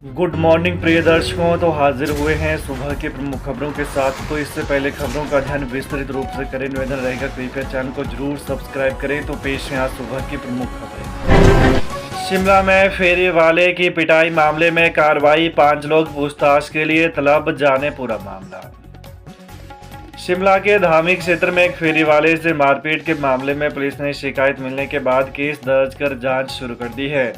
Good morning प्रिय दर्शकों। तो हाजिर हुए हैं सुबह की प्रमुख खबरों के साथ। तो इससे पहले खबरों का अध्ययन विस्तृत रूप से करें, निवेदन रहेगा कृपया चैनल को जरूर सब्सक्राइब करें। तो पेश है आज सुबह की प्रमुख खबरें। शिमला में फेरी वाले की पिटाई मामले में कार्रवाई, 5 लोग पूछताछ के लिए तलब, जाने पूरा मामला। शिमला के धार्मिक क्षेत्र में एक फेरी वाले से मारपीट के मामले में पुलिस ने शिकायत मिलने के बाद केस दर्ज कर जांच शुरू कर दी है।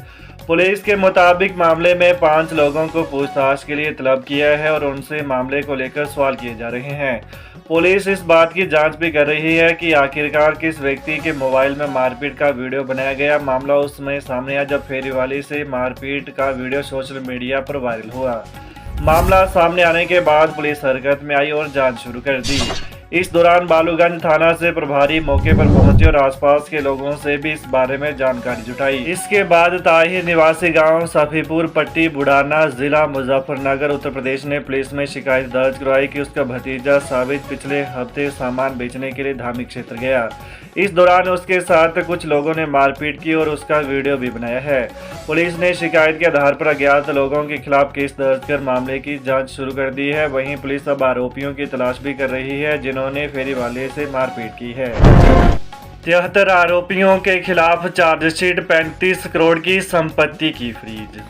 पुलिस के मुताबिक मामले में 5 लोगों को पूछताछ के लिए तलब किया है और उनसे मामले को लेकर सवाल किए जा रहे हैं। पुलिस इस बात की जांच भी कर रही है कि आखिरकार किस व्यक्ति के मोबाइल में मारपीट का वीडियो बनाया गया। मामला उस समय सामने आया जब फेरी वाले से मारपीट का वीडियो सोशल मीडिया पर वायरल हुआ। मामला सामने आने के बाद पुलिस हरकत में आई और जांच शुरू कर दी। इस दौरान बालूगंज थाना से प्रभारी मौके पर पहुंचे और आसपास के लोगों से भी इस बारे में जानकारी जुटाई। इसके बाद ताहिर निवासी गांव सफीपुर पट्टी बुढ़ाना जिला मुजफ्फरनगर उत्तर प्रदेश ने पुलिस में शिकायत दर्ज करवाई कि उसका भतीजा साबित पिछले हफ्ते सामान बेचने के लिए धार्मिक क्षेत्र गया। इस दौरान उसके साथ कुछ लोगों ने मारपीट की और उसका वीडियो भी बनाया है। पुलिस ने शिकायत के आधार पर अज्ञात लोगों के खिलाफ केस दर्ज कर मामले की जांच शुरू कर दी है। वहीं पुलिस अब आरोपियों की तलाश भी कर रही है जिन्होंने फेरी वाले से मारपीट की है। 73 आरोपियों के खिलाफ चार्जशीट, 35 करोड़ की संपत्ति की फ्रीज।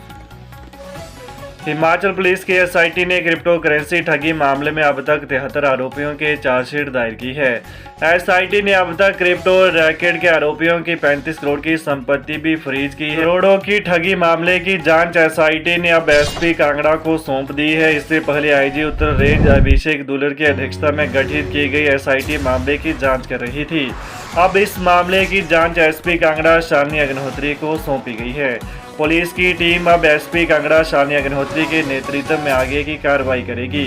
हिमाचल पुलिस के एसआईटी ने क्रिप्टो करेंसी ठगी मामले में अब तक 73 आरोपियों के चार्जशीट दायर की है। एसआईटी ने अब तक क्रिप्टो रैकेट के आरोपियों की 35 करोड़ की संपत्ति भी फ्रीज की है। करोड़ों की ठगी मामले की जांच एसआईटी ने अब एसपी कांगड़ा को सौंप दी है। इससे पहले आईजी उत्तर रेंज अभिषेक दुलर की अध्यक्षता में गठित की गई एसआईटी मामले की जाँच कर रही थी। अब इस मामले की जाँच एसपी कांगड़ा शालिनी अग्निहोत्री को सौंपी गई है। पुलिस की टीम अब एसपी कांगड़ा शालिनी अग्निहोत्री के नेतृत्व में आगे की कार्रवाई करेगी।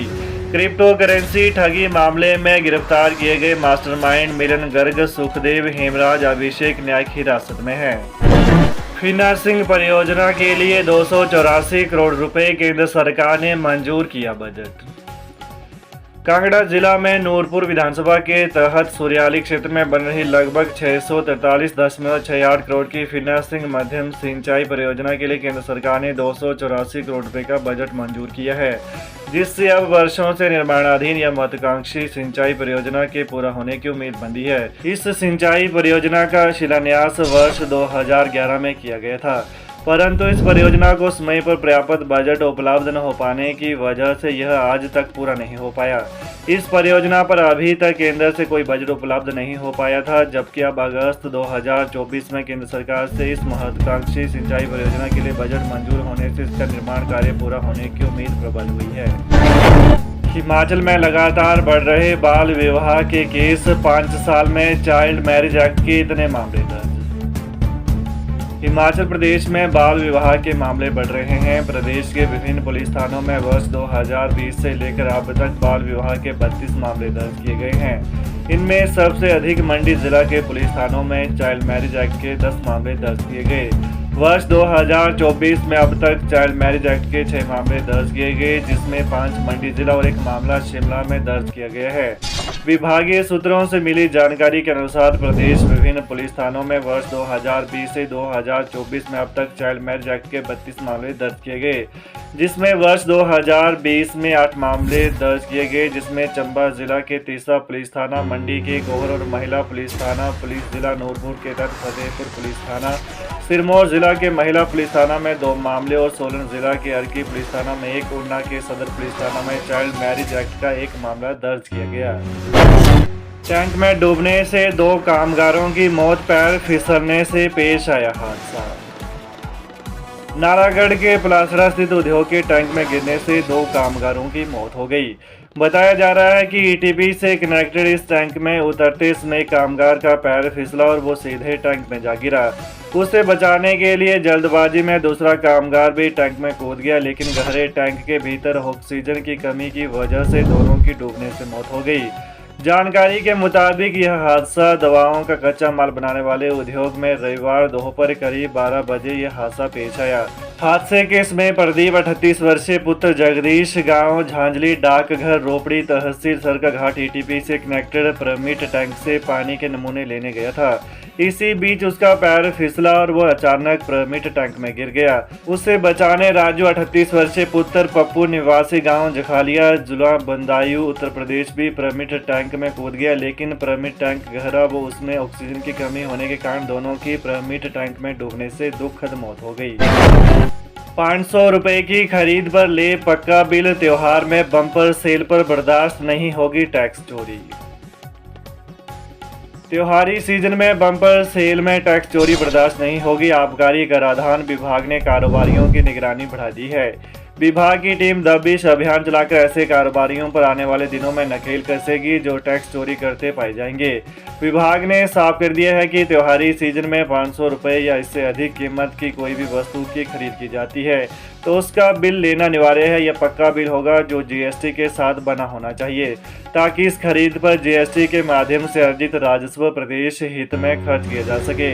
क्रिप्टो करेंसी ठगी मामले में गिरफ्तार किए गए मास्टरमाइंड मिलन गर्ग, सुखदेव, हेमराज, अभिषेक न्यायिक हिरासत में है। फिनर्सिंग परियोजना के लिए 284 करोड़ रुपए केंद्र सरकार ने मंजूर किया बजट। कांगड़ा जिला में नूरपुर विधानसभा के तहत सुरियाली क्षेत्र में बन रही लगभग 643.68 करोड़ की फिनर्सिंग मध्यम सिंचाई परियोजना के लिए केंद्र सरकार ने 284 करोड़ रुपए का बजट मंजूर किया है, जिससे अब वर्षों से निर्माणाधीन यह महत्वाकांक्षी सिंचाई परियोजना के पूरा होने की उम्मीद बंधी है। इस सिंचाई परियोजना का शिलान्यास वर्ष 2011 में किया गया था, परंतु इस परियोजना को समय पर पर्याप्त बजट उपलब्ध न हो पाने की वजह से यह आज तक पूरा नहीं हो पाया। इस परियोजना पर अभी तक केंद्र से कोई बजट उपलब्ध नहीं हो पाया था, जबकि अब अगस्त 2024 में केंद्र सरकार से इस महत्वाकांक्षी सिंचाई परियोजना के लिए बजट मंजूर होने से इसका निर्माण कार्य पूरा होने की उम्मीद प्रबल हुई है। हिमाचल में लगातार बढ़ रहे बाल विवाह के केस, 5 साल में चाइल्ड मैरिज एक्ट के इतने मामले दर्ज। हिमाचल प्रदेश में बाल विवाह के मामले बढ़ रहे हैं। प्रदेश के विभिन्न पुलिस थानों में वर्ष 2020 से लेकर अब तक बाल विवाह के 32 मामले दर्ज किए गए हैं। इनमें सबसे अधिक मंडी जिला के पुलिस थानों में चाइल्ड मैरिज एक्ट के 10 मामले दर्ज किए गए। वर्ष 2024 में अब तक चाइल्ड मैरिज एक्ट के 6 मामले दर्ज किए गए, जिसमें 5 मंडी जिला और 1 मामला शिमला में दर्ज किया गया है। विभागीय सूत्रों से मिली जानकारी के अनुसार प्रदेश विभिन्न पुलिस थानों में वर्ष 2020 से 2024 में अब तक चाइल्ड मैरिज एक्ट के 32 मामले दर्ज किए गए, जिसमें वर्ष 2020 में 8 मामले दर्ज किए गए, जिसमें चंबा जिला के तीसरा पुलिस थाना, मंडी के गोहर और महिला पुलिस थाना, पुलिस जिला नूरपुर के तहत फतेहपुर पुलिस थाना, सिरमौर जिला के महिला पुलिस थाना में 2 मामले और सोलन जिला के अर्की पुलिस थाना में 1, ऊना के सदर पुलिस थाना में चाइल्ड मैरिज एक्ट का 1 मामला दर्ज किया गया। टैंक में डूबने से 2 कामगारों की मौत, पैर फिसलने से पेश आया हादसा। नालागढ़ के पलासड़ा स्थित उद्योग के टैंक में गिरने से 2 कामगारों की मौत हो गई। बताया जा रहा है कि ईटीपी से कनेक्टेड इस टैंक में उतरते समय कामगार का पैर फिसला और वो सीधे टैंक में जा गिरा। उसे बचाने के लिए जल्दबाजी में दूसरा कामगार भी टैंक में कूद गया, लेकिन गहरे टैंक के भीतर ऑक्सीजन की कमी की वजह से दोनों की डूबने से मौत हो गई। जानकारी के मुताबिक यह हादसा दवाओं का कच्चा माल बनाने वाले उद्योग में रविवार दोपहर करीब 12 बजे यह हादसा पेश आया। हादसे के समय प्रदीप 38 वर्षीय पुत्र जगदीश गांव झांझली डाकघर रोपड़ी तहसील सरका घाट ईटीपी से कनेक्टेड पिरामिड टैंक से पानी के नमूने लेने गया था। इसी बीच उसका पैर फिसला और वो अचानक पिरामिड टैंक में गिर गया। उसे बचाने राजू 38 वर्षीय पुत्र पप्पू निवासी गांव जखालिया जिला बदायूं उत्तर प्रदेश भी पिरामिड टैंक में कूद गया, लेकिन पिरामिड टैंक गहरा व उसमें ऑक्सीजन की कमी होने के कारण दोनों की पिरामिड टैंक में डूबने से दुखद मौत हो गई। 500 रुपए की खरीद पर ले पक्का बिल, त्योहार में बम्पर सेल पर बर्दाश्त नहीं होगी टैक्स चोरी। त्योहारी सीजन में बम्पर सेल में टैक्स चोरी बर्दाश्त नहीं होगी। आबकारी कराधान विभाग ने कारोबारियों की निगरानी बढ़ा दी है। विभाग की टीम दबिश अभियान चलाकर ऐसे कारोबारियों पर आने वाले दिनों में नकेल कसेगी जो टैक्स चोरी करते पाए जाएंगे। विभाग ने साफ कर दिया है कि त्योहारी सीजन में 500 रुपये या इससे अधिक कीमत की कोई भी वस्तु की खरीद की जाती है तो उसका बिल लेना अनिवार्य है। यह पक्का बिल होगा जो जीएसटी के साथ बना होना चाहिए ताकि इस खरीद पर जीएसटी के माध्यम से अर्जित राजस्व प्रदेश हित में खर्च किया जा सके।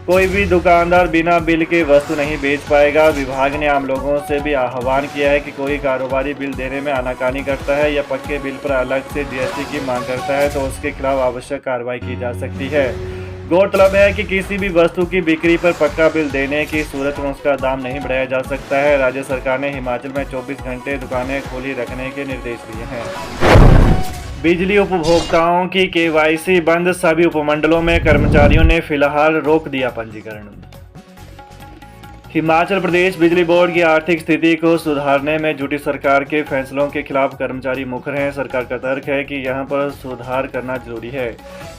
कोई भी दुकानदार बिना बिल के वस्तु नहीं बेच पाएगा। विभाग ने आम लोगों से भी आह्वान किया है कि कोई कारोबारी बिल देने में आनाकानी करता है या पक्के बिल पर अलग से जीएसटी की मांग करता है तो उसके खिलाफ आवश्यक कार्रवाई की जा सकती है। गौरतलब है कि किसी भी वस्तु की बिक्री पर पक्का बिल देने की सूरत में उसका दाम नहीं बढ़ाया जा सकता है। राज्य सरकार ने हिमाचल में 24 घंटे दुकानें खुली रखने के निर्देश दिए हैं। बिजली उपभोक्ताओं की केवाईसी बंद, सभी उपमंडलों में कर्मचारियों ने फिलहाल रोक दिया पंजीकरण। हिमाचल प्रदेश बिजली बोर्ड की आर्थिक स्थिति को सुधारने में जुटी सरकार के फैसलों के खिलाफ कर्मचारी मुखर हैं। सरकार का तर्क है कि यहां पर सुधार करना जरूरी है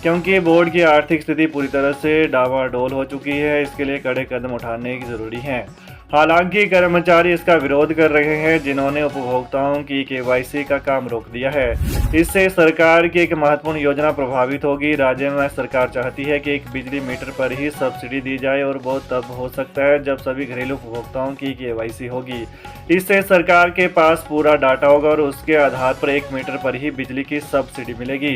क्योंकि बोर्ड की आर्थिक स्थिति पूरी तरह से डावाडोल हो चुकी है। इसके लिए कड़े कदम उठाने की जरूरी है। हालांकि कर्मचारी इसका विरोध कर रहे हैं जिन्होंने उपभोक्ताओं की केवाईसी का काम रोक दिया है। इससे सरकार की एक महत्वपूर्ण योजना प्रभावित होगी। राज्य में सरकार चाहती है कि एक बिजली मीटर पर ही सब्सिडी दी जाए और वो तब हो सकता है जब सभी घरेलू उपभोक्ताओं की केवाईसी होगी। इससे सरकार के पास पूरा डाटा होगा और उसके आधार पर 1 मीटर पर ही बिजली की सब्सिडी मिलेगी।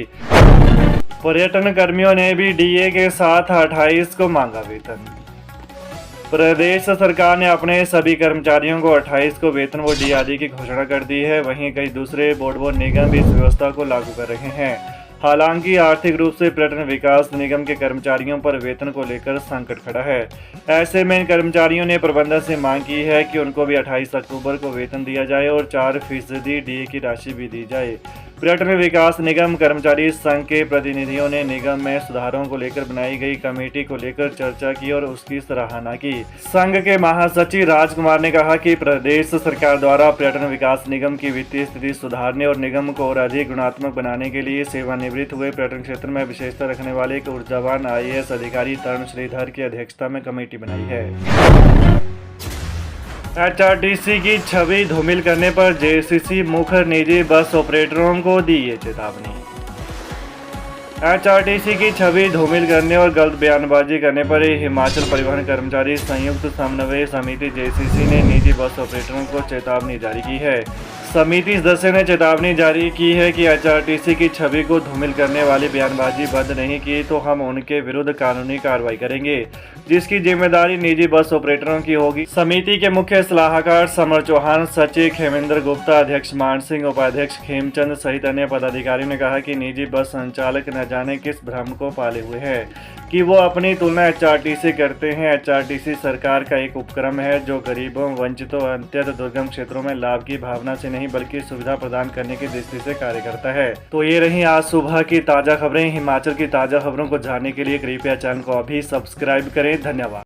पर्यटन कर्मियों ने भी डीए के साथ 28 को मांगा वेतन। प्रदेश सरकार ने अपने सभी कर्मचारियों को 28 को वेतन व डी आदि की घोषणा कर दी है। वहीं कई दूसरे बोर्ड व निगम भी इस व्यवस्था को लागू कर रहे हैं। हालांकि आर्थिक रूप से पर्यटन विकास निगम के कर्मचारियों पर वेतन को लेकर संकट खड़ा है। ऐसे में इन कर्मचारियों ने प्रबंधन से मांग की है कि उनको भी 28 अक्टूबर को वेतन दिया जाए और 4% डीए की राशि भी दी जाए। पर्यटन विकास निगम कर्मचारी संघ के प्रतिनिधियों ने निगम में सुधारों को लेकर बनाई गई कमेटी को लेकर चर्चा की और उसकी सराहना की। संघ के महासचिव राजकुमार ने कहा कि प्रदेश सरकार द्वारा पर्यटन विकास निगम की वित्तीय स्थिति सुधारने और निगम को और अधिक गुणात्मक बनाने के लिए सेवानिवृत्त हुए पर्यटन क्षेत्र में विशेषता रखने वाले एक ऊर्जावान IAS अधिकारी तरुण श्रीधर की अध्यक्षता में कमेटी बनाई है। HRTC की छवि धूमिल करने पर JCC मुखर निजी बस ऑपरेटरों को दी ये चेतावनी। HRTC की छवि धूमिल करने और गलत बयानबाजी करने पर हिमाचल परिवहन कर्मचारी संयुक्त समन्वय समिति JCC ने निजी बस ऑपरेटरों को चेतावनी जारी की है। समिति सदस्यों ने चेतावनी जारी की है कि HRTC की छवि को धूमिल करने वाली बयानबाजी बंद नहीं की तो हम उनके विरुद्ध कानूनी कार्रवाई करेंगे, जिसकी जिम्मेदारी निजी बस ऑपरेटरों की होगी। समिति के मुख्य सलाहकार समर चौहान, सचिव खेमेंद्र गुप्ता, अध्यक्ष मान सिंह, उपाध्यक्ष खेमचंद सहित अन्य पदाधिकारियों ने कहा कि निजी बस संचालक न जाने किस भ्रम को पाले हुए हैं कि वो अपनी तुलना HRTC करते हैं। HRTC सरकार का एक उपक्रम है जो गरीबों, वंचितों, अत्यंत दुर्गम क्षेत्रों में लाभ की भावना से नहीं बल्कि सुविधा प्रदान करने की दृष्टि से कार्य करता है। तो ये रही आज सुबह की ताज़ा खबरें। हिमाचल की ताज़ा खबरों को जानने के लिए कृपया चैनल को अभी सब्सक्राइब करें। धन्यवाद।